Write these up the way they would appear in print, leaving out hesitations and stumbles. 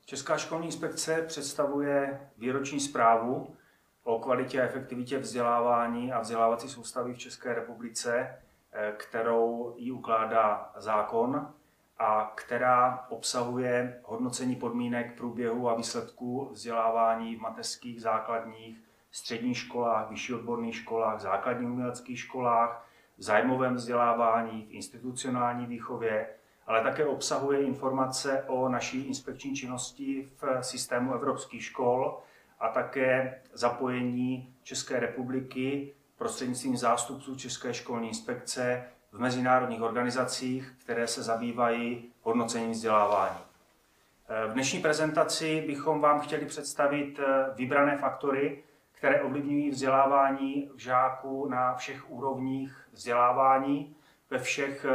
Česká školní inspekce představuje výroční zprávu o kvalitě a efektivitě vzdělávání a vzdělávací soustavy v České republice, kterou jí ukládá zákon a která obsahuje hodnocení podmínek průběhu a výsledků vzdělávání v mateřských, základních, středních školách, vyšších odborných školách, základních uměleckých školách, v zájmovém vzdělávání, v institucionální výchově, ale také obsahuje informace o naší inspekční činnosti v systému evropských škol a také zapojení České republiky prostřednictvím zástupců České školní inspekce v mezinárodních organizacích, které se zabývají hodnocením vzdělávání. V dnešní prezentaci bychom vám chtěli představit vybrané faktory, které ovlivňují vzdělávání žáků na všech úrovních vzdělávání, ve všech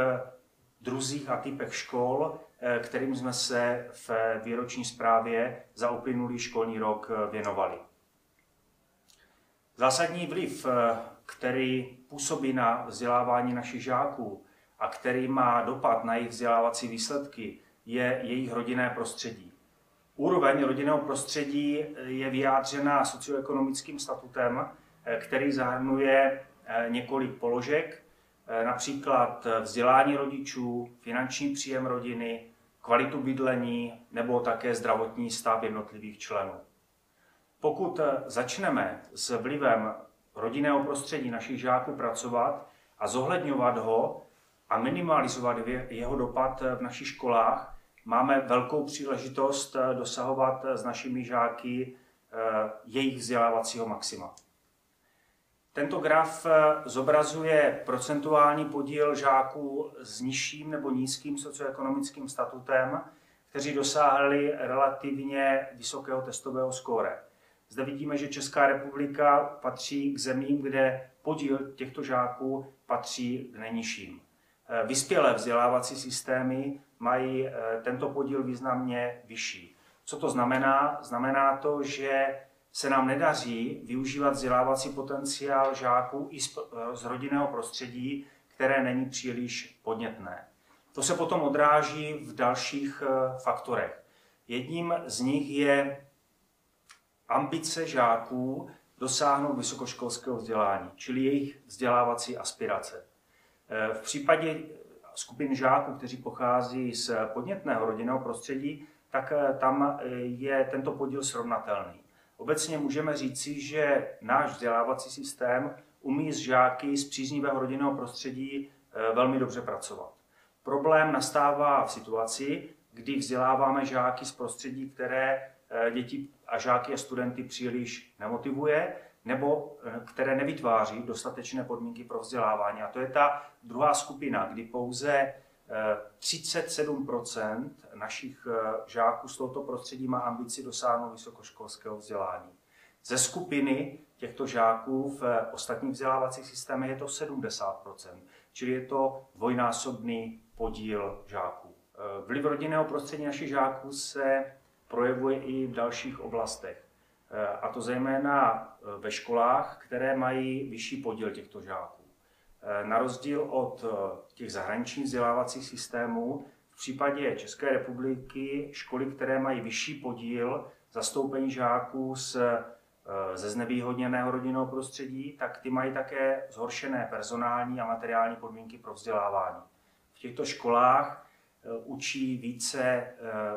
druzích a typech škol, kterým jsme se v výroční zprávě za uplynulý školní rok věnovali. Zásadní vliv, který působí na vzdělávání našich žáků a který má dopad na jejich vzdělávací výsledky, je jejich rodinné prostředí. Úroveň rodinného prostředí je vyjádřena socioekonomickým statutem, který zahrnuje několik položek, například vzdělání rodičů, finanční příjem rodiny, kvalitu bydlení nebo také zdravotní stav jednotlivých členů. Pokud začneme s vlivem rodinného prostředí našich žáků pracovat a zohledňovat ho a minimalizovat jeho dopad v našich školách, máme velkou příležitost dosahovat s našimi žáky jejich vzdělávacího maxima. Tento graf zobrazuje procentuální podíl žáků s nižším nebo nízkým socioekonomickým statutem, kteří dosáhli relativně vysokého testového skóre. Zde vidíme, že Česká republika patří k zemím, kde podíl těchto žáků patří k nejnižším. Vyspělé vzdělávací systémy mají tento podíl významně vyšší. Co to znamená? Znamená to, že se nám nedaří využívat vzdělávací potenciál žáků i z rodinného prostředí, které není příliš podnětné. To se potom odráží v dalších faktorech. Jedním z nich je ambice žáků dosáhnout vysokoškolského vzdělání, čili jejich vzdělávací aspirace. V případě skupin žáků, kteří pochází z podnětného rodinného prostředí, tak tam je tento podíl srovnatelný. Obecně můžeme říci, že náš vzdělávací systém umí s žáky z příznivého rodinného prostředí velmi dobře pracovat. Problém nastává v situaci, kdy vzděláváme žáky z prostředí, které děti a žáky a studenty příliš nemotivuje, nebo které nevytváří dostatečné podmínky pro vzdělávání. A to je ta druhá skupina, kdy pouze 37% našich žáků z tohoto prostředí má ambici dosáhnout vysokoškolského vzdělání. Ze skupiny těchto žáků v ostatních vzdělávacích systémech je to 70%, čili je to dvojnásobný podíl žáků. Vliv rodinného prostředí našich žáků se projevuje i v dalších oblastech. A to zejména ve školách, které mají vyšší podíl těchto žáků. Na rozdíl od těch zahraničních vzdělávacích systémů, v případě České republiky školy, které mají vyšší podíl zastoupení žáků ze znevýhodněného rodinného prostředí, tak ty mají také zhoršené personální a materiální podmínky pro vzdělávání. V těchto školách učí více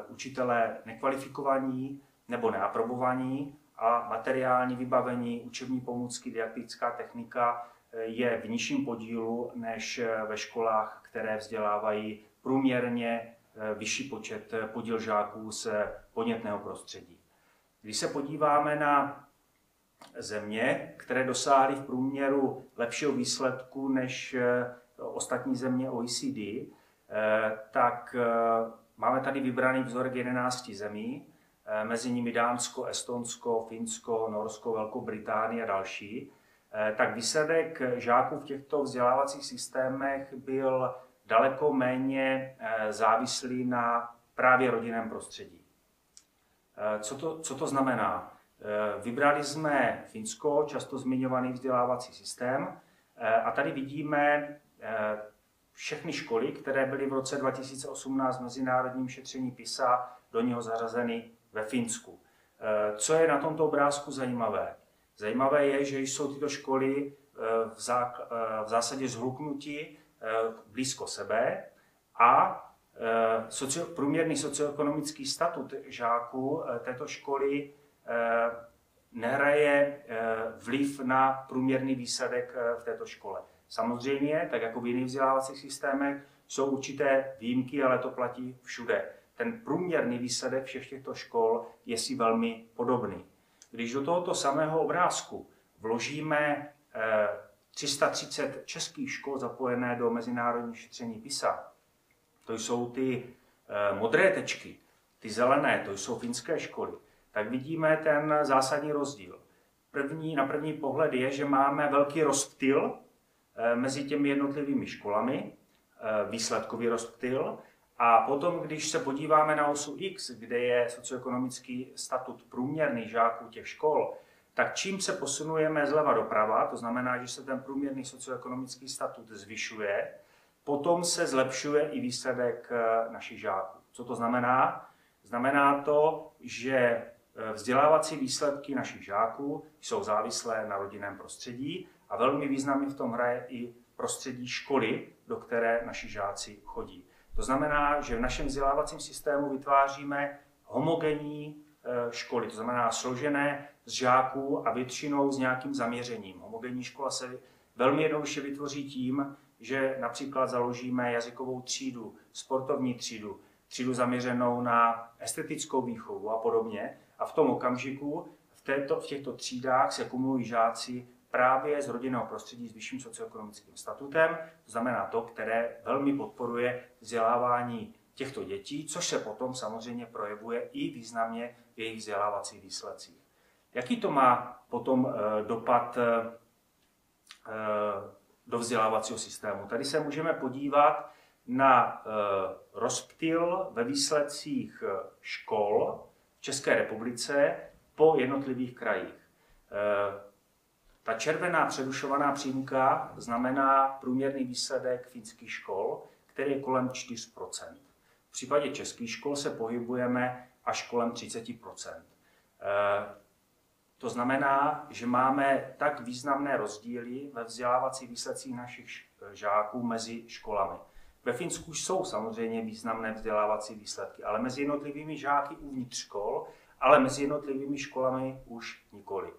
učitelé nekvalifikovaní nebo neaprobovaní a materiální vybavení, učební pomůcky, didaktická technika je v nižším podílu než ve školách, které vzdělávají průměrně vyšší podíl žáků z podnětného prostředí. Když se podíváme na země, které dosáhly v průměru lepšího výsledku než ostatní země OECD, tak máme tady vybraný vzorek 11 zemí, mezi nimi Dánsko, Estonsko, Finsko, Norsko, Velkou Británii a další. Tak výsledek žáků v těchto vzdělávacích systémech byl daleko méně závislý na právě rodinném prostředí. Co to znamená? Vybrali jsme Finsko, často zmiňovaný vzdělávací systém, a tady vidíme všechny školy, které byly v roce 2018 v mezinárodním šetření PISA do něho zařazeny ve Finsku. Co je na tomto obrázku zajímavé? Zajímavé je, že jsou tyto školy v zásadě zhluknuti blízko sebe a průměrný socioekonomický statut žáků této školy nehraje vliv na průměrný výsledek v této škole. Samozřejmě, tak jako v jiných vzdělávacích systémech, jsou určité výjimky, ale to platí všude. Ten průměrný výsledek všech těchto škol je si velmi podobný. Když do tohoto samého obrázku vložíme 330 českých škol zapojené do mezinárodního šetření PISA, to jsou ty modré tečky, ty zelené, to jsou finské školy, tak vidíme ten zásadní rozdíl. Na první pohled je, že máme velký rozptyl mezi těmi jednotlivými školami, výsledkový rozptyl, a potom, když se podíváme na osu X, kde je socioekonomický statut průměrných žáků těch škol, tak čím se posunujeme zleva doprava, to znamená, že se ten průměrný socioekonomický statut zvyšuje, potom se zlepšuje i výsledek našich žáků. Co to znamená? Znamená to, že vzdělávací výsledky našich žáků jsou závislé na rodinném prostředí a velmi významně v tom hraje i prostředí školy, do které naši žáci chodí. To znamená, že v našem vzdělávacím systému vytváříme homogenní školy, to znamená složené z žáků a většinou s nějakým zaměřením. Homogenní škola se velmi jednoduše vytvoří tím, že například založíme jazykovou třídu, sportovní třídu, třídu zaměřenou na estetickou výchovu a podobně. A v tom okamžiku v těchto třídách se kumulují žáci právě z rodinného prostředí s vyšším socioekonomickým statutem, to znamená to, které velmi podporuje vzdělávání těchto dětí, což se potom samozřejmě projevuje i významně v jejich vzdělávacích výsledcích. Jaký to má potom dopad do vzdělávacího systému? Tady se můžeme podívat na rozptyl ve výsledcích škol v České republice po jednotlivých krajích. Ta červená předušovaná přímka znamená průměrný výsledek finských škol, který je kolem 4%. V případě českých škol se pohybujeme až kolem 30%. To znamená, že máme tak významné rozdíly ve vzdělávacích výsledcích našich žáků mezi školami. Ve Finsku jsou samozřejmě významné vzdělávací výsledky, ale mezi jednotlivými žáky uvnitř škol, ale mezi jednotlivými školami už nikoli.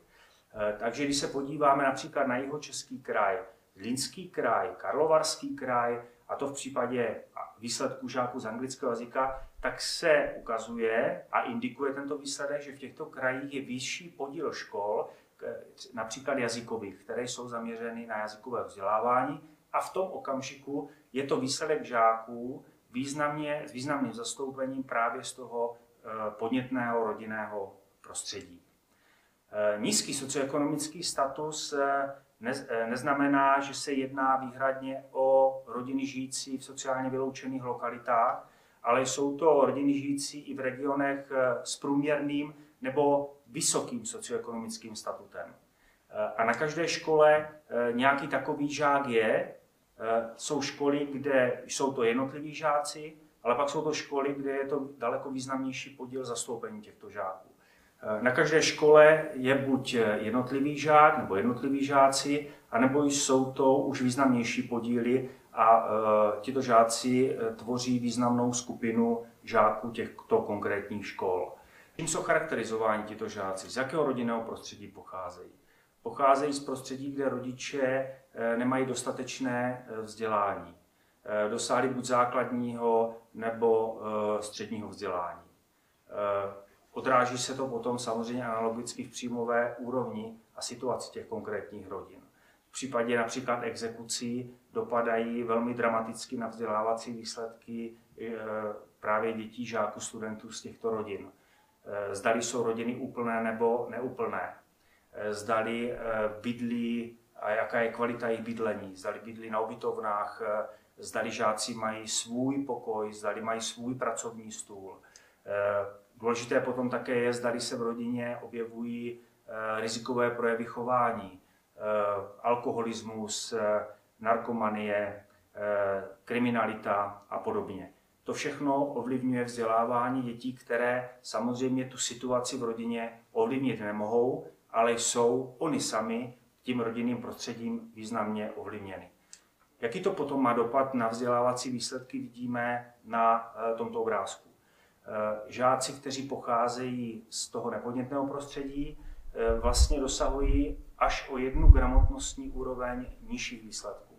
Takže když se podíváme například na jihočeský kraj, Zlínský kraj, Karlovarský kraj, a to v případě výsledků žáků z anglického jazyka, tak se ukazuje a indikuje tento výsledek, že v těchto krajích je vyšší podíl škol, například jazykových, které jsou zaměřeny na jazykové vzdělávání, a v tom okamžiku je to výsledek žáků s významným zastoupením právě z toho podnětného rodinného prostředí. Nízký socioekonomický status neznamená, že se jedná výhradně o rodiny žijící v sociálně vyloučených lokalitách, ale jsou to rodiny žijící i v regionech s průměrným nebo vysokým socioekonomickým statutem. A na každé škole nějaký takový žák je. Jsou školy, kde jsou to jednotliví žáci, ale pak jsou to školy, kde je to daleko významnější podíl zastoupení těchto žáků. Na každé škole je buď jednotlivý žák nebo jednotliví žáci, anebo jsou to už významnější podíly a tito žáci tvoří významnou skupinu žáků těchto konkrétních škol. Čím jsou charakterizováni tito žáci? Z jakého rodinného prostředí pocházejí? Pocházejí z prostředí, kde rodiče nemají dostatečné vzdělání. Dosáhli buď základního nebo středního vzdělání. Odráží se to potom samozřejmě analogicky v příjmové úrovni a situaci těch konkrétních rodin. V případě například exekucí dopadají velmi dramaticky na vzdělávací výsledky právě dětí, žáků, studentů z těchto rodin. Zdali jsou rodiny úplné nebo neúplné. Zdali bydlí a jaká je kvalita jejich bydlení. Zdali bydlí na ubytovnách, zdali žáci mají svůj pokoj, zdali mají svůj pracovní stůl. Důležité potom také je, zdali se v rodině objevují rizikové projevy chování, alkoholismus, narkomanie, kriminalita a podobně. To všechno ovlivňuje vzdělávání dětí, které samozřejmě tu situaci v rodině ovlivnit nemohou, ale jsou oni sami tím rodinným prostředím významně ovlivněny. Jaký to potom má dopad na vzdělávací výsledky, vidíme na tomto obrázku. Žáci, kteří pocházejí z toho nepodnětného prostředí, vlastně dosahují až o 1 gramotnostní úroveň nižších výsledků.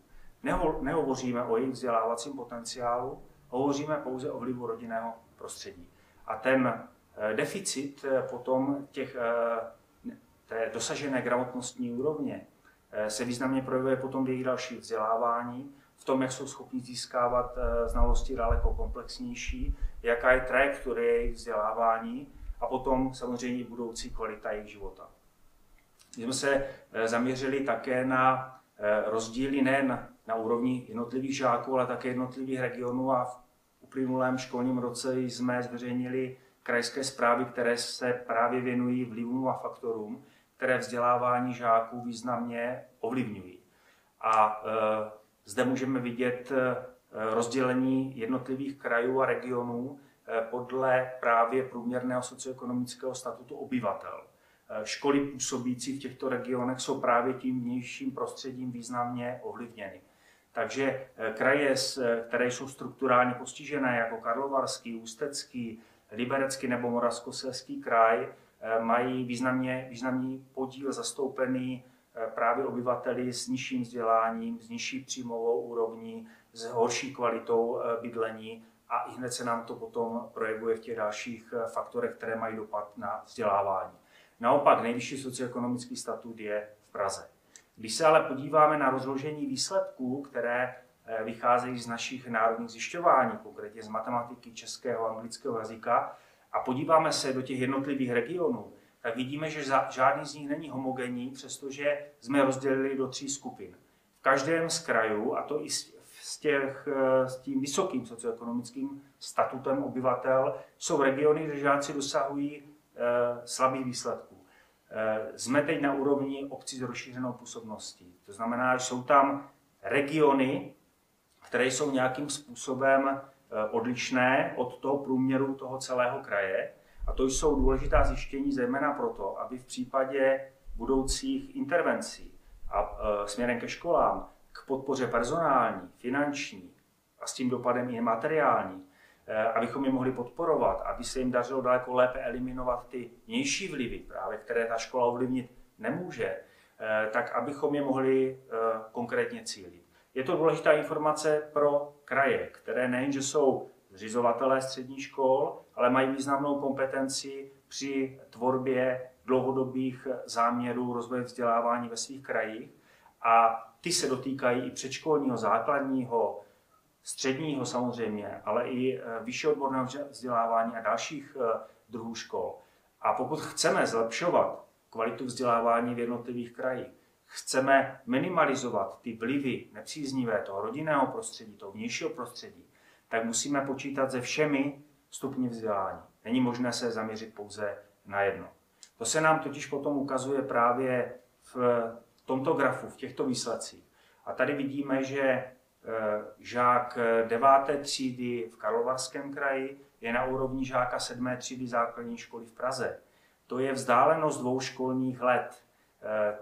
Nehovoříme o jejich vzdělávacím potenciálu, hovoříme pouze o vlivu rodinného prostředí. A ten deficit potom té dosažené gramotnostní úrovně se významně projevuje potom v jejich další vzdělávání, v tom, jak jsou schopni získávat znalosti daleko komplexnější, jaká je trajektorie jejich vzdělávání a potom samozřejmě budoucí kvalita jejich života. My jsme se zaměřili také na rozdíly nejen na úrovni jednotlivých žáků, ale také jednotlivých regionů a v uplynulém školním roce jsme zveřejnili krajské zprávy, které se právě věnují vlivům a faktorům, které vzdělávání žáků významně ovlivňují. A zde můžeme vidět rozdělení jednotlivých krajů a regionů podle právě průměrného socioekonomického statutu obyvatel. Školy působící v těchto regionech jsou právě tím vnějším prostředím významně ovlivněny. Takže kraje, které jsou strukturálně postižené, jako Karlovarský, Ústecký, Liberecký nebo Moravskoslezský kraj, mají významný podíl zastoupený právě obyvateli s nižším vzděláním, s nižší příjmovou úrovní, s horší kvalitou bydlení a i hned se nám to potom projevuje v těch dalších faktorech, které mají dopad na vzdělávání. Naopak nejvyšší socioekonomický statut je v Praze. Když se ale podíváme na rozložení výsledků, které vycházejí z našich národních zjišťování, konkrétně z matematiky, českého a anglického jazyka, a podíváme se do těch jednotlivých regionů, tak vidíme, že žádný z nich není homogenní, přestože jsme je rozdělili do 3 skupin. V každém z krajů, a to i s tím vysokým socioekonomickým statutem obyvatel, jsou regiony, kde žáci dosahují slabých výsledků. Jsme teď na úrovni obcí s rozšířenou působností. To znamená, že jsou tam regiony, které jsou nějakým způsobem odlišné od toho průměru toho celého kraje. A to jsou důležitá zjištění zejména proto, aby v případě budoucích intervencí a směrem ke školám, k podpoře personální, finanční a s tím dopadem i materiální, abychom je mohli podporovat, aby se jim dařilo daleko lépe eliminovat ty vnější vlivy, právě které ta škola ovlivnit nemůže, tak abychom je mohli konkrétně cílit. Je to důležitá informace pro kraje, které nejenže jsou zřizovatelé středních škol, ale mají významnou kompetenci při tvorbě dlouhodobých záměrů rozvoje vzdělávání ve svých krajích a ty se dotýkají i předškolního, základního, středního samozřejmě, ale i vyššího odborného vzdělávání a dalších druhů škol. A pokud chceme zlepšovat kvalitu vzdělávání v jednotlivých krajích, chceme minimalizovat ty vlivy nepříznivé toho rodinného prostředí, toho vnějšího prostředí, tak musíme počítat se všemi stupni vzdělání. Není možné se zaměřit pouze na jedno. To se nám totiž potom ukazuje právě v tomto grafu, v těchto výsledcích. A tady vidíme, že žák 9. třídy v Karlovarském kraji je na úrovni žáka 7. třídy základní školy v Praze. To je vzdálenost 2 školních let.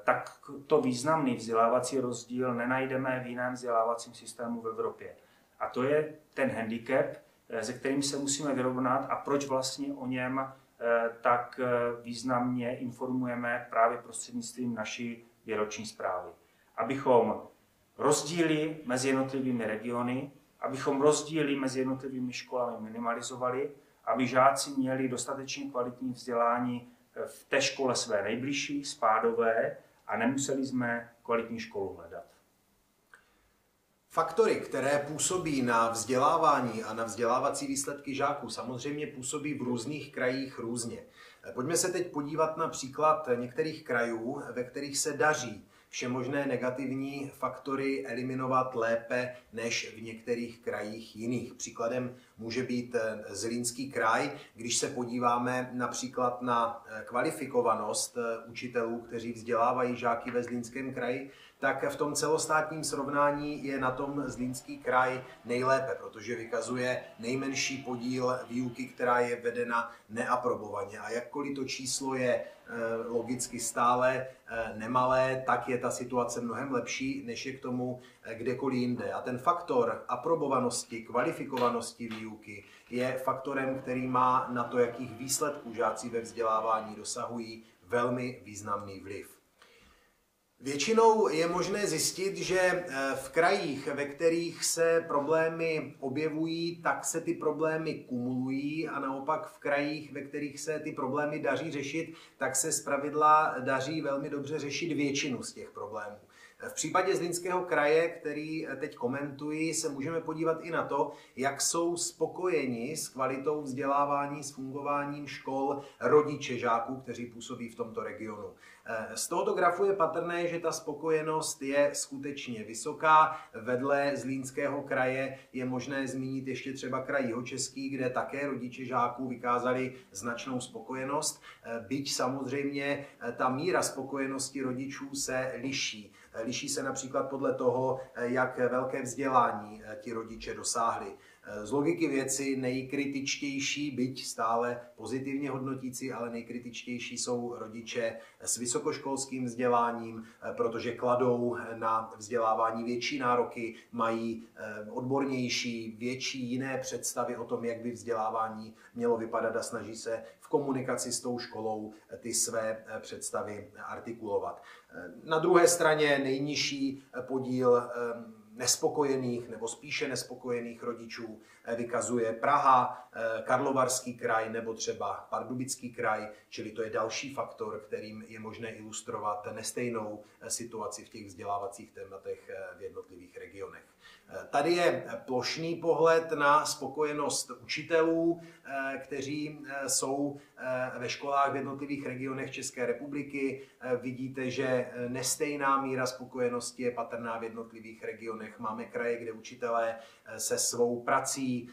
Takto významný vzdělávací rozdíl nenajdeme v jiném vzdělávacím systému v Evropě. A to je ten handicap, se kterým se musíme vyrovnat a proč vlastně o něm tak významně informujeme právě prostřednictvím naší výroční zprávy. Abychom rozdíly mezi jednotlivými regiony, abychom rozdíly mezi jednotlivými školami minimalizovali, aby žáci měli dostatečně kvalitní vzdělání v té škole své nejbližší, spádové, a nemuseli jsme kvalitní školu hledat. Faktory, které působí na vzdělávání a na vzdělávací výsledky žáků, samozřejmě působí v různých krajích různě. Pojďme se teď podívat na příklad některých krajů, ve kterých se daří všemožné negativní faktory eliminovat lépe než v některých krajích jiných. Příkladem může být Zlínský kraj. Když se podíváme například na kvalifikovanost učitelů, kteří vzdělávají žáky ve Zlínském kraji, tak v tom celostátním srovnání je na tom Zlínský kraj nejlépe, protože vykazuje nejmenší podíl výuky, která je vedena neaprobovaně. A jakkoliv to číslo je logicky stále nemalé, tak je ta situace mnohem lepší, než je k tomu kdekoliv jinde. A ten faktor aprobovanosti, kvalifikovanosti výuky je faktorem, který má na to, jakých výsledků žáci ve vzdělávání dosahují, velmi významný vliv. Většinou je možné zjistit, že v krajích, ve kterých se problémy objevují, tak se ty problémy kumulují a naopak v krajích, ve kterých se ty problémy daří řešit, tak se zpravidla daří velmi dobře řešit většinu z těch problémů. V případě Zlínského kraje, který teď komentuji, se můžeme podívat i na to, jak jsou spokojeni s kvalitou vzdělávání, s fungováním škol rodiče žáků, kteří působí v tomto regionu. Z tohoto grafu je patrné, že ta spokojenost je skutečně vysoká. Vedle Zlínského kraje je možné zmínit ještě třeba kraj Jihočeský, kde také rodiče žáků vykázali značnou spokojenost, byť samozřejmě ta míra spokojenosti rodičů se liší. Liší se například podle toho, jak velké vzdělání ti rodiče dosáhli. Z logiky věci nejkritičtější, byť stále pozitivně hodnotící, ale nejkritičtější jsou rodiče s vysokoškolským vzděláním, protože kladou na vzdělávání větší nároky, mají odbornější, větší jiné představy o tom, jak by vzdělávání mělo vypadat a snaží se v komunikaci s tou školou ty své představy artikulovat. Na druhé straně nejnižší podíl nespokojených nebo spíše nespokojených rodičů vykazuje Praha, Karlovarský kraj nebo třeba Pardubický kraj, čili to je další faktor, kterým je možné ilustrovat nestejnou situaci v těch vzdělávacích tématech v jednotlivých regionech. Tady je plošný pohled na spokojenost učitelů, kteří jsou ve školách v jednotlivých regionech České republiky. Vidíte, že nestejná míra spokojenosti je patrná v jednotlivých regionech. Máme kraje, kde učitelé se svou prací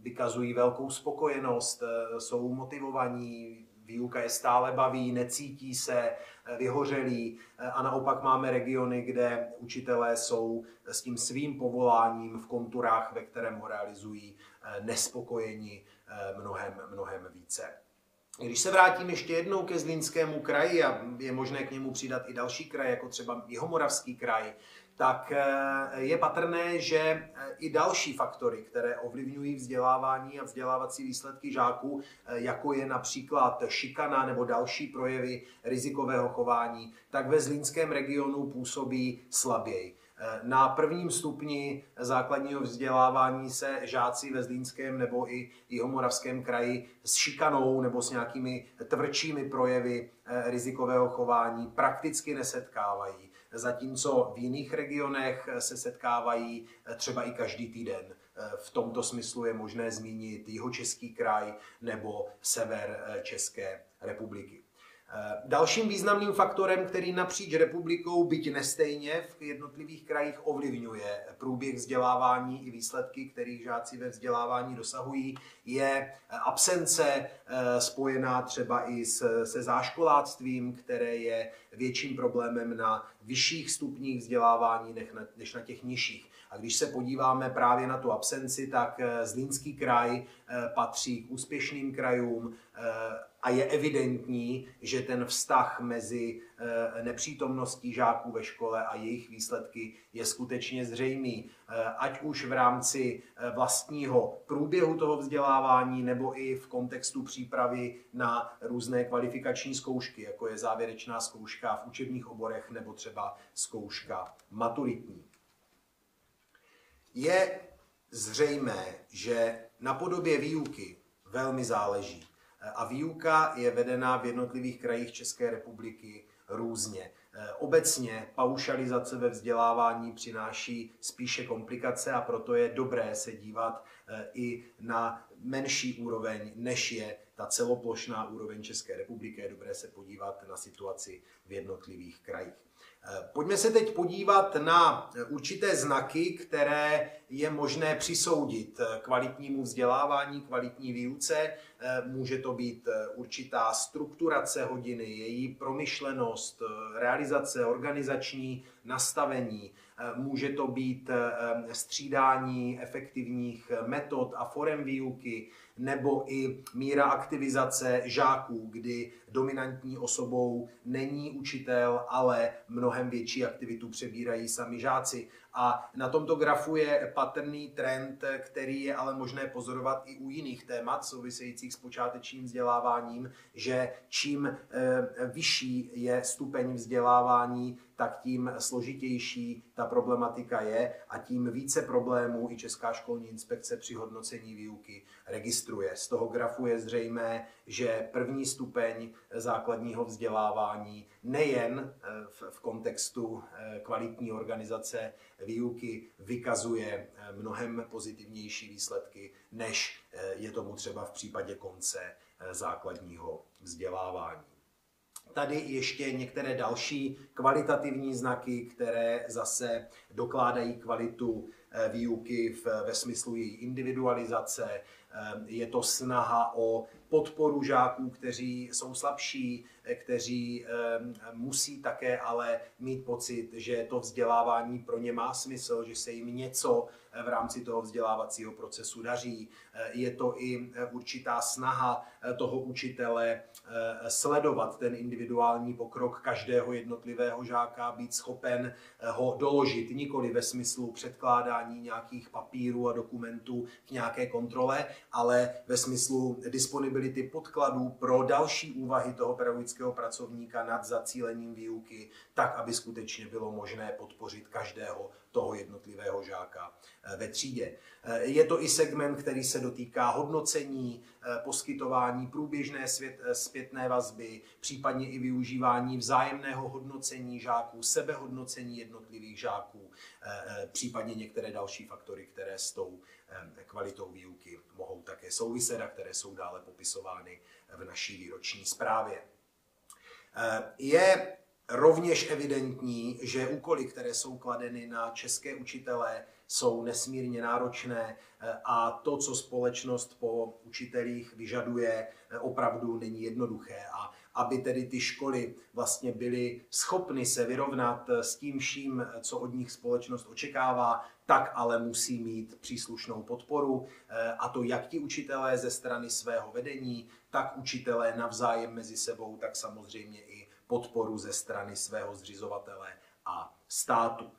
vykazují velkou spokojenost, jsou motivovaní, výuka je stále baví, necítí se vyhořelí, a naopak máme regiony, kde učitelé jsou s tím svým povoláním v konturách, ve kterém ho realizují, nespokojeni mnohem více. Když se vrátím ještě jednou ke Zlínskému kraji, a je možné k němu přidat i další kraje, jako třeba Jihomoravský kraj, tak je patrné, že i další faktory, které ovlivňují vzdělávání a vzdělávací výsledky žáků, jako je například šikana nebo další projevy rizikového chování, tak ve Zlínském regionu působí slaběji. Na prvním stupni základního vzdělávání se žáci ve Zlínském nebo i Jihomoravském kraji s šikanou nebo s nějakými tvrdšími projevy rizikového chování prakticky nesetkávají, zatímco v jiných regionech se setkávají třeba i každý týden. V tomto smyslu je možné zmínit Jihočeský kraj nebo sever České republiky. Dalším významným faktorem, který napříč republikou, byť nestejně v jednotlivých krajích ovlivňuje průběh vzdělávání i výsledky, kterých žáci ve vzdělávání dosahují, je absence spojená třeba i se záškoláctvím, které je větším problémem na vyšších stupních vzdělávání než na těch nižších. A když se podíváme právě na tu absenci, tak Zlínský kraj patří k úspěšným krajům a je evidentní, že ten vztah mezi nepřítomností žáků ve škole a jejich výsledky je skutečně zřejmý. Ať už v rámci vlastního průběhu toho vzdělávání nebo i v kontextu přípravy na různé kvalifikační zkoušky, jako je závěrečná zkouška v učebních oborech nebo třeba zkouška maturitní. Je zřejmé, že na podobě výuky velmi záleží. A výuka je vedena v jednotlivých krajích České republiky různě. Obecně paušalizace ve vzdělávání přináší spíše komplikace a proto je dobré se dívat i na menší úroveň, než je ta celoplošná úroveň České republiky. Je dobré se podívat na situaci v jednotlivých krajích. Pojďme se teď podívat na určité znaky, které je možné přisoudit kvalitnímu vzdělávání, kvalitní výuce. Může to být určitá strukturace hodiny, její promyšlenost, realizace, organizační nastavení. Může to být střídání efektivních metod a forem výuky, nebo i míra aktivizace žáků, kdy dominantní osobou není učitel, ale mnohem větší aktivitu přebírají sami žáci. A na tomto grafu je patrný trend, který je ale možné pozorovat i u jiných témat souvisejících s počátečním vzděláváním, že čím vyšší je stupeň vzdělávání, tak tím složitější ta problematika je a tím více problémů i Česká školní inspekce při hodnocení výuky registruje. Z toho grafu je zřejmé, že první stupeň základního vzdělávání nejen v kontextu kvalitní organizace výuky vykazuje mnohem pozitivnější výsledky, než je tomu třeba v případě konce základního vzdělávání. Tady ještě některé další kvalitativní znaky, které zase dokládají kvalitu výuky ve smyslu její individualizace. Je to snaha o podporu žáků, kteří jsou slabší, kteří musí také ale mít pocit, že to vzdělávání pro ně má smysl, že se jim něco v rámci toho vzdělávacího procesu daří. Je to i určitá snaha toho učitele sledovat ten individuální pokrok každého jednotlivého žáka, být schopen ho doložit nikoli ve smyslu předkládání nějakých papírů a dokumentů k nějaké kontrole, ale ve smyslu disponibility podkladů pro další úvahy toho pedagogického pracovníka nad zacílením výuky, tak, aby skutečně bylo možné podpořit každého toho jednotlivého žáka ve třídě. Je to i segment, který se dotýká hodnocení, poskytování průběžné zpětné vazby, případně i využívání vzájemného hodnocení žáků, sebehodnocení jednotlivých žáků, případně některé další faktory, které s tou kvalitou výuky mohou také souviset a které jsou dále popisovány v naší výroční zprávě. Je rovněž evidentní, že úkoly, které jsou kladeny na české učitele, jsou nesmírně náročné a to, co společnost po učitelích vyžaduje, opravdu není jednoduché. A aby tedy ty školy vlastně byly schopny se vyrovnat s tím vším, co od nich společnost očekává, tak ale musí mít příslušnou podporu, a to jak ti učitelé ze strany svého vedení, tak učitelé navzájem mezi sebou, tak samozřejmě i podporu ze strany svého zřizovatele a státu.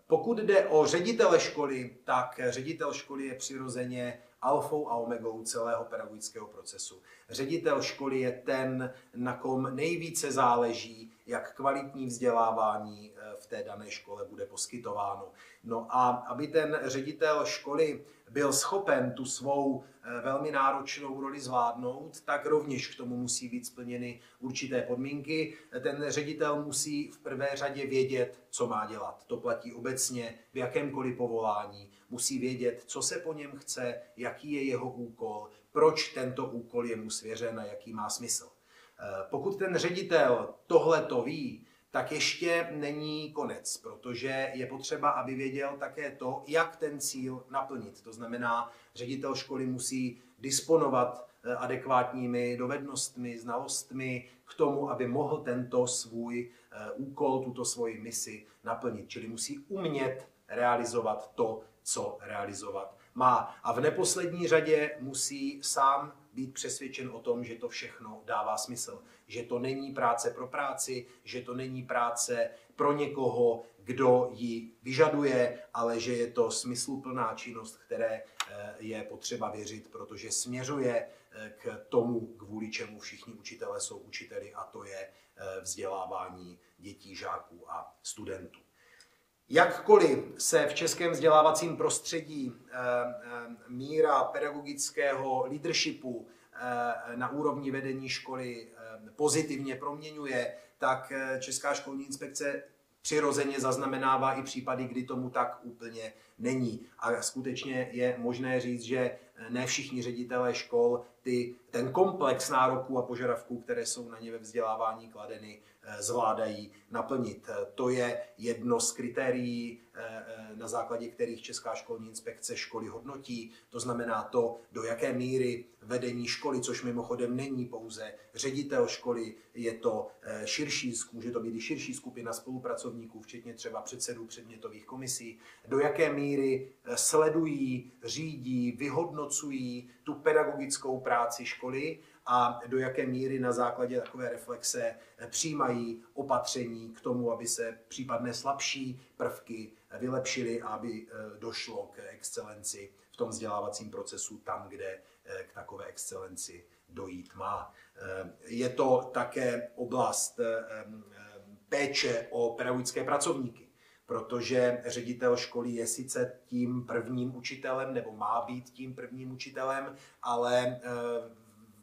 Pokud jde o ředitele školy, tak ředitel školy je přirozeně alfou a omegou celého pedagogického procesu. Ředitel školy je ten, na kom nejvíce záleží, jak kvalitní vzdělávání v té dané škole bude poskytováno. No a aby ten ředitel školy byl schopen tu svou velmi náročnou roli zvládnout, tak rovněž k tomu musí být splněny určité podmínky. Ten ředitel musí v prvé řadě vědět, co má dělat. To platí obecně v jakémkoliv povolání. Musí vědět, co se po něm chce, jaký je jeho úkol, proč tento úkol je mu svěřen a jaký má smysl. Pokud ten ředitel tohleto ví, tak ještě není konec, protože je potřeba, aby věděl také to, jak ten cíl naplnit. To znamená, ředitel školy musí disponovat adekvátními dovednostmi, znalostmi k tomu, aby mohl tento svůj úkol, tuto svoji misi naplnit. Čili musí umět realizovat to, co realizovat má. A v neposlední řadě musí sám být přesvědčen o tom, že to všechno dává smysl. Že to není práce pro práci, že to není práce pro někoho, kdo ji vyžaduje, ale že je to smysluplná činnost, které je potřeba věřit, protože směřuje k tomu, kvůli čemu všichni učitelé jsou učiteli, a to je vzdělávání dětí, žáků a studentů. Jakkoliv se v českém vzdělávacím prostředí míra pedagogického leadershipu na úrovni vedení školy pozitivně proměňuje, tak Česká školní inspekce přirozeně zaznamenává i případy, kdy tomu tak úplně není. A skutečně je možné říct, že ne všichni ředitelé škol ten komplex nároků a požadavků, které jsou na ně ve vzdělávání kladeny, zvládají naplnit. To je jedno z kritérií, na základě kterých Česká školní inspekce školy hodnotí. To znamená to, do jaké míry vedení školy, což mimochodem není pouze ředitel školy, je to může to být i širší skupina spolupracovníků, včetně třeba předsedů předmětových komisí, do jaké míry sledují, řídí, vyhodnocují tu pedagogickou práci školy a do jaké míry na základě takové reflexe přijímají opatření k tomu, aby se případné slabší prvky vylepšily a aby došlo k excelenci v tom vzdělávacím procesu tam, kde k takové excelenci dojít má. Je to také oblast péče o pedagogické pracovníky, protože ředitel školy je sice tím prvním učitelem, nebo má být tím prvním učitelem, ale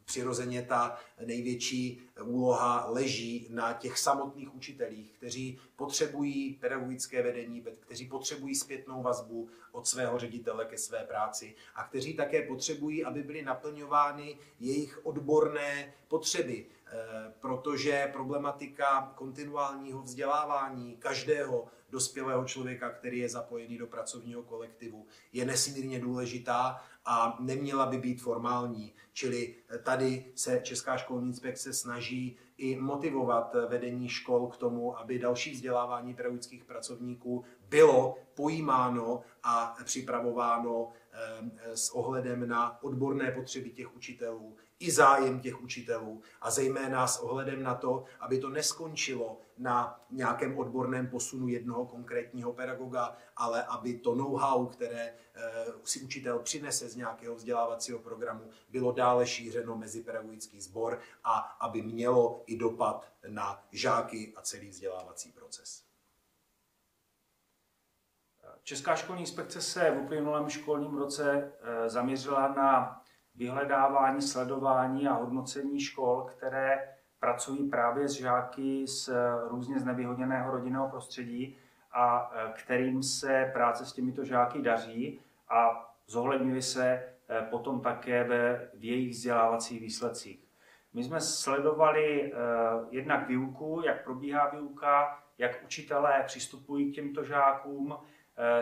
přirozeně ta největší úloha leží na těch samotných učitelích, kteří potřebují pedagogické vedení, kteří potřebují zpětnou vazbu od svého ředitele ke své práci a kteří také potřebují, aby byly naplňovány jejich odborné potřeby, protože problematika kontinuálního vzdělávání každého dospělého člověka, který je zapojený do pracovního kolektivu, je nesmírně důležitá a neměla by být formální. Čili tady se Česká školní inspekce snaží i motivovat vedení škol k tomu, aby další vzdělávání pedagogických pracovníků bylo pojímáno a připravováno s ohledem na odborné potřeby těch učitelů i zájem těch učitelů a zejména s ohledem na to, aby to neskončilo na nějakém odborném posunu jednoho konkrétního pedagoga, ale aby to know-how, které si učitel přinese z nějakého vzdělávacího programu, bylo dále šířeno mezi pedagogický sbor a aby mělo i dopad na žáky a celý vzdělávací proces. Česká školní inspekce se v uplynulém školním roce zaměřila na vyhledávání, sledování a hodnocení škol, které pracují právě s žáky z různě znevýhodněného rodinného prostředí a kterým se práce s těmito žáky daří a zohledňuje se potom také v jejich vzdělávacích výsledcích. My jsme sledovali jednak výuku, jak probíhá výuka, jak učitelé přistupují k těmto žákům,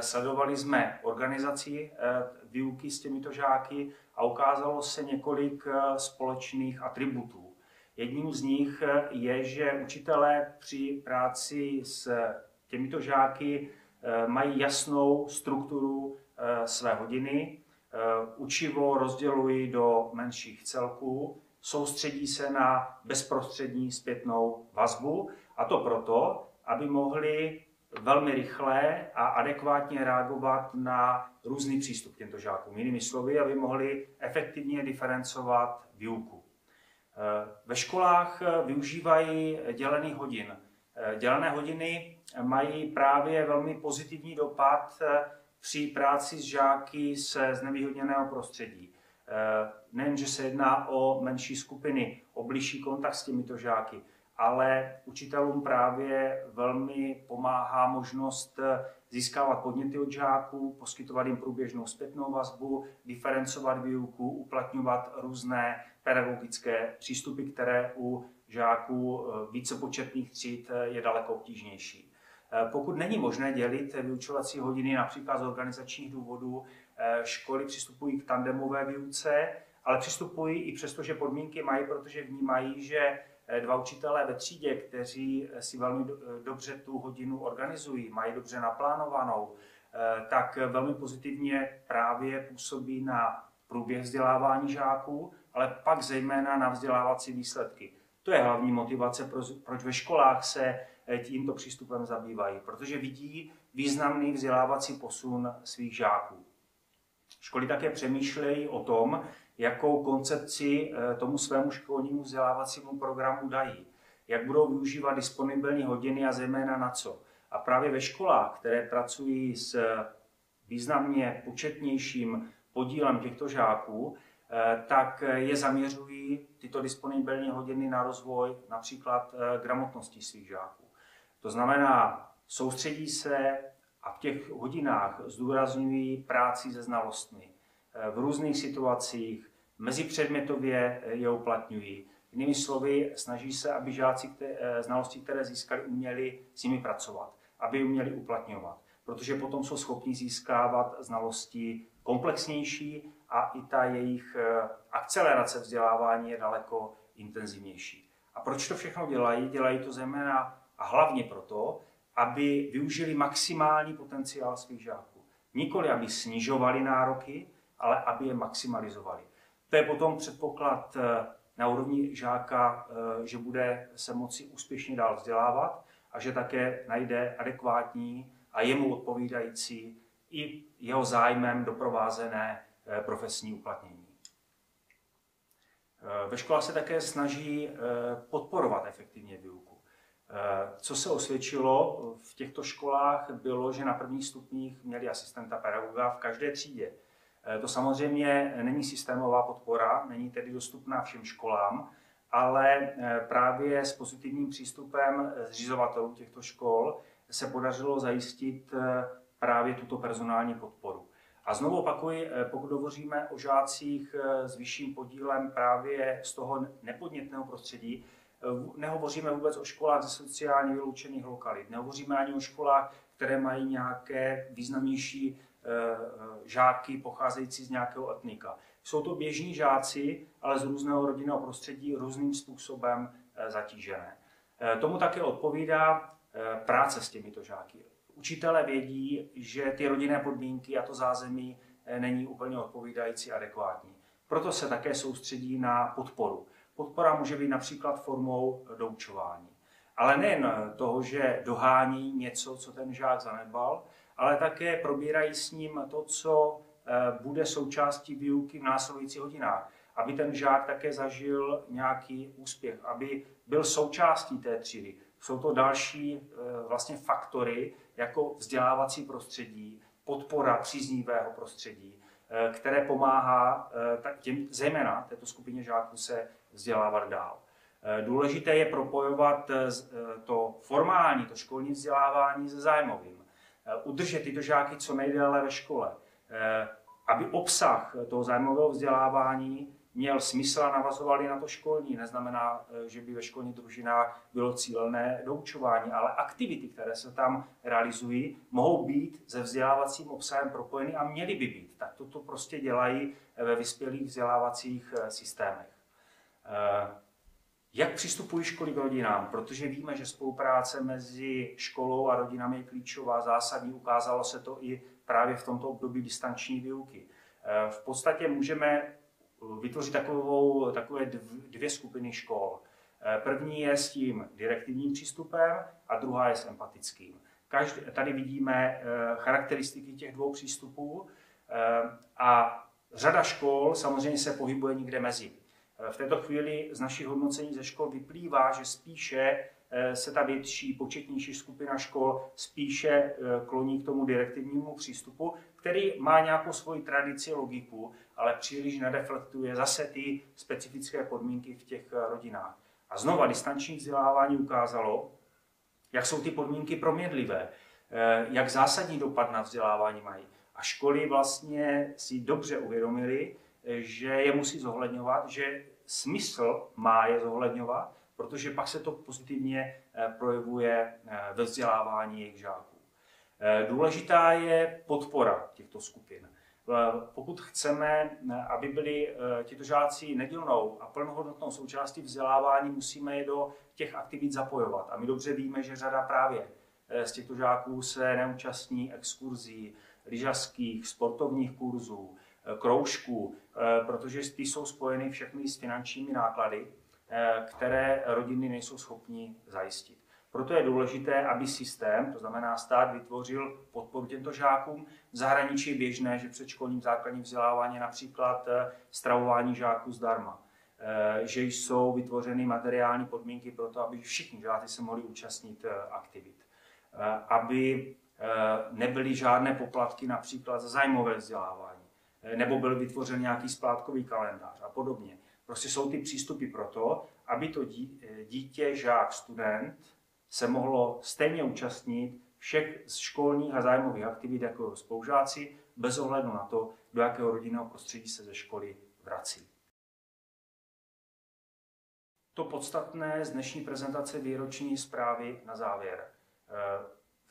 sledovali jsme organizaci výuky s těmito žáky a ukázalo se několik společných atributů. Jedním z nich je, že učitelé při práci s těmito žáky mají jasnou strukturu své hodiny, učivo rozdělují do menších celků, soustředí se na bezprostřední zpětnou vazbu, a to proto, aby mohli velmi rychle a adekvátně reagovat na různý přístup k těmto žákům. Jinými slovy, aby mohli efektivně diferencovat výuku. Ve školách využívají dělených hodin. Dělené hodiny mají právě velmi pozitivní dopad při práci s žáky ze znevýhodněného prostředí. Nejen, že se jedná o menší skupiny, o bližší kontakt s těmito žáky, ale učitelům právě velmi pomáhá možnost získávat podněty od žáků, poskytovat jim průběžnou zpětnou vazbu, diferencovat výuku, uplatňovat různé pedagogické přístupy, které u žáků vícepočetných tříd je daleko obtížnější. Pokud není možné dělit vyučovací hodiny například z organizačních důvodů, školy přistupují k tandemové výuce, ale přistupují i přesto, že podmínky mají, protože vnímají, že dva učitelé ve třídě, kteří si velmi dobře tu hodinu organizují, mají dobře naplánovanou, tak velmi pozitivně právě působí na průběh vzdělávání žáků, ale pak zejména na vzdělávací výsledky. To je hlavní motivace, proč ve školách se tímto přístupem zabývají, protože vidí významný vzdělávací posun svých žáků. Školy také přemýšlejí o tom, jakou koncepci tomu svému školnímu vzdělávacímu programu dají, jak budou využívat disponibilní hodiny a zejména na co. A právě ve školách, které pracují s významně početnějším podílem těchto žáků, tak je zaměřují tyto disponibilní hodiny na rozvoj například gramotnosti svých žáků. To znamená, soustředí se a v těch hodinách zdůrazňují práci se znalostmi v různých situacích, mezipředmětově je uplatňují. Jinými slovy, snaží se, aby žáci znalosti, které získali, uměli s nimi pracovat, aby je uměli uplatňovat, protože potom jsou schopni získávat znalosti komplexnější a i ta jejich akcelerace vzdělávání je daleko intenzivnější. A proč to všechno dělají? Dělají to zejména a hlavně proto, aby využili maximální potenciál svých žáků. Nikoli, aby snižovali nároky, ale aby je maximalizovali. To je potom předpoklad na úrovni žáka, že bude se moci úspěšně dál vzdělávat a že také najde adekvátní a jemu odpovídající i jeho zájmem doprovázené profesní uplatnění. Ve školách se také snaží podporovat efektivně výuku. Co se osvědčilo v těchto školách, bylo, že na prvních stupních měli asistenta pedagoga v každé třídě. To samozřejmě není systémová podpora, není tedy dostupná všem školám, ale právě s pozitivním přístupem zřizovatelů těchto škol se podařilo zajistit právě tuto personální podporu. A znovu opakuji, pokud hovoříme o žácích s vyšším podílem právě z toho nepodnětného prostředí, nehovoříme vůbec o školách ze sociálně vyloučených lokalit, nehovoříme ani o školách, které mají nějaké významnější žáky pocházející z nějakého etnika. Jsou to běžní žáci, ale z různého rodinného prostředí různým způsobem zatížené. Tomu také odpovídá práce s těmito žáky. Učitelé vědí, že ty rodinné podmínky a to zázemí není úplně odpovídající a adekvátní. Proto se také soustředí na podporu. Podpora může být například formou doučování. Ale nejen toho, že dohání něco, co ten žák zanedbal, ale také probírají s ním to, co bude součástí výuky v následujících hodinách. Aby ten žák také zažil nějaký úspěch, aby byl součástí té třídy. Jsou to další vlastně faktory, jako vzdělávací prostředí, podpora příznivého prostředí, které pomáhá zejména této skupině žáků se vzdělávat dál. Důležité je propojovat to formální, to školní vzdělávání se zájmovým. Udržet tyto žáky co nejdéle ve škole, aby obsah toho zájmového vzdělávání měl smysl a navazovali na to školní. Neznamená, že by ve školních družinách bylo cílené doučování, ale aktivity, které se tam realizují, mohou být se vzdělávacím obsahem propojeny a měly by být. Tak toto prostě dělají ve vyspělých vzdělávacích systémech. Jak přistupují školy k rodinám? Protože víme, že spolupráce mezi školou a rodinami je klíčová, zásadní. Ukázalo se to i právě v tomto období distanční výuky. V podstatě můžeme vytvořit takové dvě skupiny škol. První je s tím direktivním přístupem a druhá je s empatickým. Tady vidíme charakteristiky těch dvou přístupů a řada škol samozřejmě se pohybuje někde mezi. V této chvíli z našich hodnocení ze škol vyplývá, že spíše se ta větší, početnější skupina škol spíše kloní k tomu direktivnímu přístupu, který má nějakou svoji tradici, logiku, ale příliš nereflektuje zase ty specifické podmínky v těch rodinách. A znova distanční vzdělávání ukázalo, jak jsou ty podmínky proměnlivé, jak zásadní dopad na vzdělávání mají. A školy vlastně si dobře uvědomily, že je musí zohledňovat, že smysl má je zohledňovat, protože pak se to pozitivně projevuje ve vzdělávání jejich žáků. Důležitá je podpora těchto skupin. Pokud chceme, aby byli tito žáci nedílnou a plnohodnotnou součástí vzdělávání, musíme je do těch aktivit zapojovat. A my dobře víme, že řada právě z těchto žáků se neúčastní exkurzí, lyžařských, sportovních kurzů, kroužků, protože ty jsou spojeny všechny s finančními náklady, které rodiny nejsou schopni zajistit. Proto je důležité, aby systém, to znamená stát, vytvořil podporu těmto žákům. V zahraničí je běžné, že předškolním základním vzdělávání je například stravování žáků zdarma, že jsou vytvořeny materiální podmínky pro to, aby všichni žáci se mohli účastnit aktivit, aby nebyly žádné poplatky například za zájmové vzdělávání, nebo byl vytvořen nějaký splátkový kalendář a podobně. Prostě jsou ty přístupy pro to, aby to dítě, žák, student se mohlo stejně účastnit všech školních a zájmových aktivit jako spolužáci, bez ohledu na to, do jakého rodinného prostředí se ze školy vrací. to podstatné z dnešní prezentace výroční zprávy na závěr.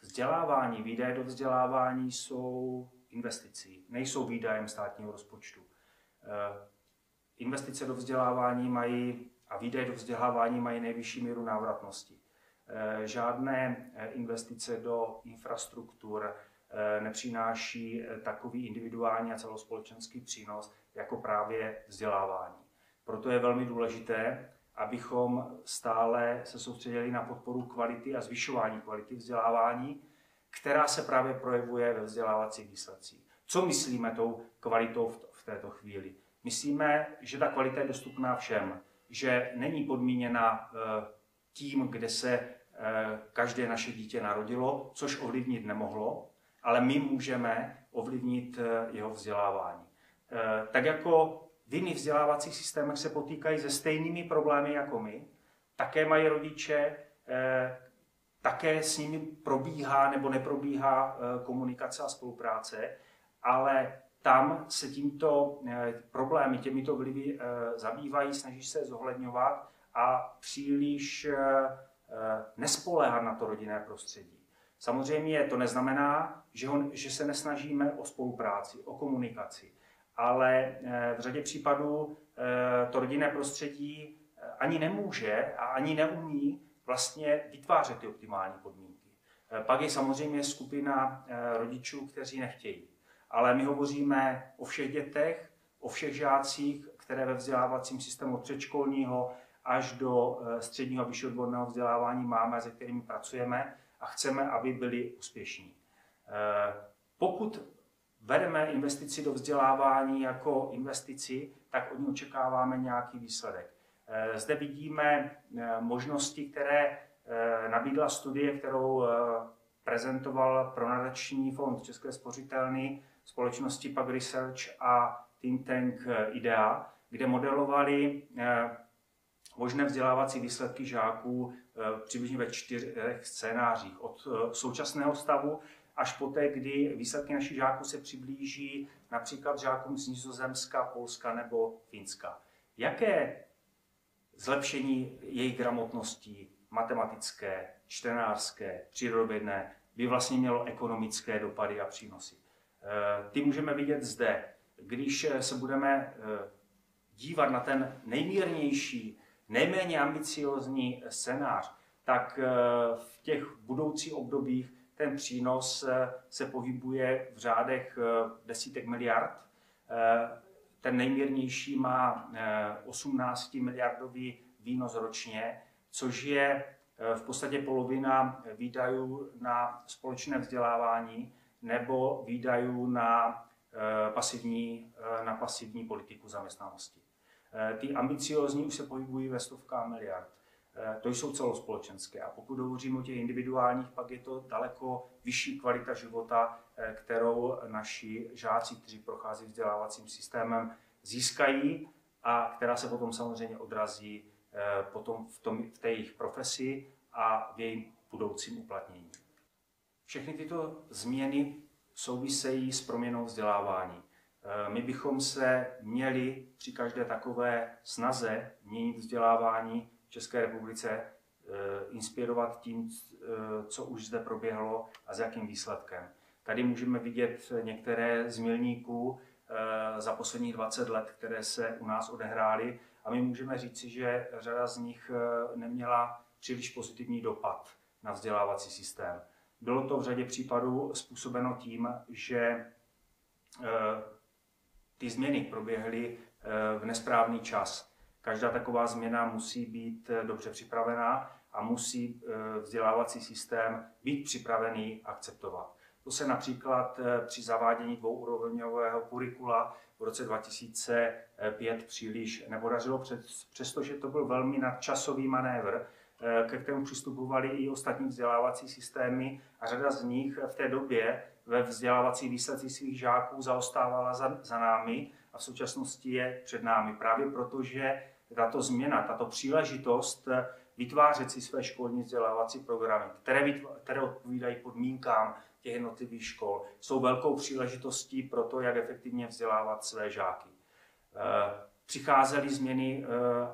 Vzdělávání, výdaje do vzdělávání jsou investicí, nejsou výdajem státního rozpočtu. Investice do vzdělávání a výdaje do vzdělávání mají nejvyšší míru návratnosti. Žádné investice do infrastruktur nepřináší takový individuální a celospolečenský přínos jako právě vzdělávání. Proto je velmi důležité, abychom stále se soustředili na podporu kvality a zvyšování kvality vzdělávání, která se právě projevuje ve vzdělávacích výsledcích. Co myslíme tou kvalitou v této chvíli? Myslíme, že ta kvalita je dostupná všem, že není podmíněna tím, kde se každé naše dítě narodilo, což ovlivnit nemohlo, ale my můžeme ovlivnit jeho vzdělávání. Tak jako v jiných vzdělávacích systémech se potýkají se stejnými problémy jako my, také mají rodiče, také s nimi probíhá nebo neprobíhá komunikace a spolupráce, ale tam se tímto problémy, těmito vlivy zabývají, snaží se zohledňovat a příliš nespoléhat na to rodinné prostředí. Samozřejmě to neznamená, že se nesnažíme o spolupráci, o komunikaci, ale v řadě případů to rodinné prostředí ani nemůže a ani neumí vlastně vytvářet ty optimální podmínky. Pak je samozřejmě skupina rodičů, kteří nechtějí. Ale my hovoříme o všech dětech, o všech žácích, které ve vzdělávacím systému od předškolního až do středního a vyššího odborného vzdělávání máme, se kterými pracujeme a chceme, aby byli úspěšní. Pokud vedeme investici do vzdělávání jako investici, tak od ní očekáváme nějaký výsledek. Zde vidíme možnosti, které nabídla studie, kterou prezentoval Pronadační fond České spořitelny, společnosti PAG Research a think tank IDEA, kde modelovali možné vzdělávací výsledky žáků přibližně ve 4 scénářích. Od současného stavu až poté, kdy výsledky našich žáků se přiblíží například žákům z Nizozemska, Polska nebo Finska. Jaké zlepšení jejich gramotností, matematické, čtenářské, přírodovědné, by vlastně mělo ekonomické dopady a přínosy? Ty můžeme vidět zde. Když se budeme dívat na ten nejmírnější, nejméně ambiciózní scénář, tak v těch budoucích obdobích ten přínos se pohybuje v řádech desítek miliard. Ten nejmírnější má 18 miliardový výnos ročně, což je v podstatě polovina výdajů na společné vzdělávání nebo výdajů na pasivní politiku zaměstnanosti. Ty ambiciózní už se pohybují ve stovkách miliard. To jsou celospolečenské. A pokud hovořím o těch individuálních, pak je to daleko vyšší kvalita života, kterou naši žáci, kteří prochází vzdělávacím systémem, získají a která se potom samozřejmě odrazí potom v té jejich profesi a v jejím budoucím uplatnění. Všechny tyto změny souvisejí s proměnou vzdělávání. My bychom se měli při každé takové snaze měnit vzdělávání v České republice inspirovat tím, co už zde proběhlo a s jakým výsledkem. Tady můžeme vidět některé z milníků za posledních 20 let, které se u nás odehrály, a my můžeme říci, že řada z nich neměla příliš pozitivní dopad na vzdělávací systém. Bylo to v řadě případů způsobeno tím, že ty změny proběhly v nesprávný čas. Každá taková změna musí být dobře připravená a musí vzdělávací systém být připravený akceptovat. To se například při zavádění dvouúrovňového kurikula v roce 2005 příliš nepodařilo, přestože to byl velmi nadčasový manévr, ke kterému přistupovaly i ostatní vzdělávací systémy a řada z nich v té době ve vzdělávací výsledcích svých žáků zaostávala za námi a v současnosti je před námi. Právě protože tato změna, tato příležitost vytvářet si své školní vzdělávací programy, které odpovídají podmínkám těch jednotlivých škol, jsou velkou příležitostí pro to, jak efektivně vzdělávat své žáky. Přicházely změny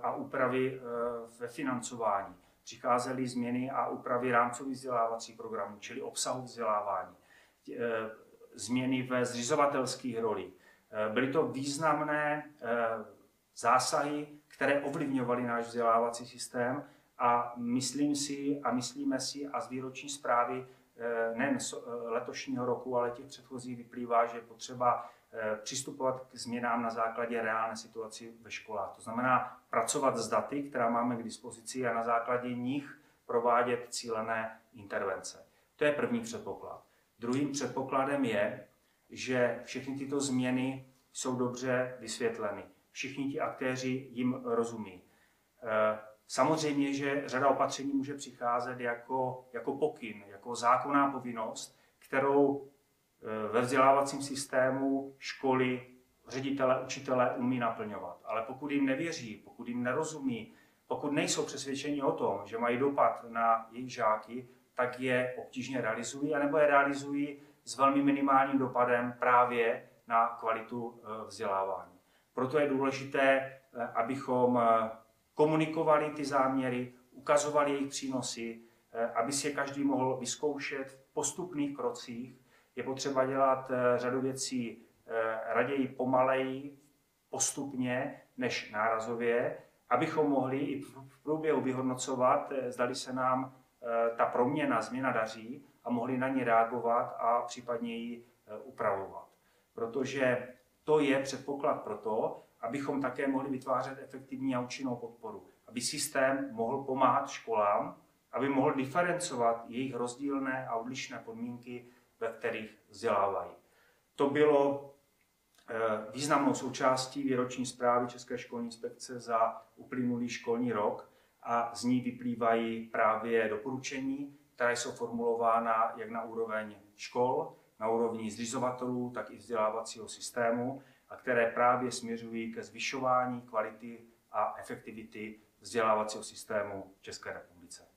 a úpravy ve financování, přicházely změny a úpravy rámcových vzdělávacích programů, čili obsahu vzdělávání, změny ve zřizovatelských rolích. Byly to významné zásahy, které ovlivňovaly náš vzdělávací systém a myslíme si a z výroční zprávy nejen letošního roku, ale těch předchozích vyplývá, že je potřeba přistupovat k změnám na základě reálné situace ve školách. To znamená pracovat s daty, která máme k dispozici a na základě nich provádět cílené intervence. To je první předpoklad. Druhým předpokladem je, že všechny tyto změny jsou dobře vysvětleny. Všichni ti aktéři jim rozumí. Samozřejmě, že řada opatření může přicházet jako pokyn, jako zákonná povinnost, kterou ve vzdělávacím systému školy, ředitelé, učitelé umí naplňovat. Ale pokud jim nevěří, pokud jim nerozumí, pokud nejsou přesvědčeni o tom, že mají dopad na jejich žáky, tak je obtížně realizují, anebo je realizují s velmi minimálním dopadem právě na kvalitu vzdělávání. Proto je důležité, abychom komunikovali ty záměry, ukazovali jejich přínosy, aby si je každý mohl vyzkoušet v postupných krocích. Je potřeba dělat řadu věcí raději pomaleji, postupně, než nárazově, abychom mohli i v průběhu vyhodnocovat, zdali se nám ta změna daří a mohli na ní reagovat a případně ji upravovat. Protože to je předpoklad pro to, abychom také mohli vytvářet efektivní a účinnou podporu. Aby systém mohl pomáhat školám, aby mohl diferencovat jejich rozdílné a odlišné podmínky, ve kterých vzdělávají. To bylo významnou součástí výroční zprávy České školní inspekce za uplynulý školní rok a z ní vyplývají právě doporučení, která jsou formulována jak na úroveň škol, na úrovni zřizovatelů, tak i vzdělávacího systému a které právě směřují ke zvyšování kvality a efektivity vzdělávacího systému v České republice.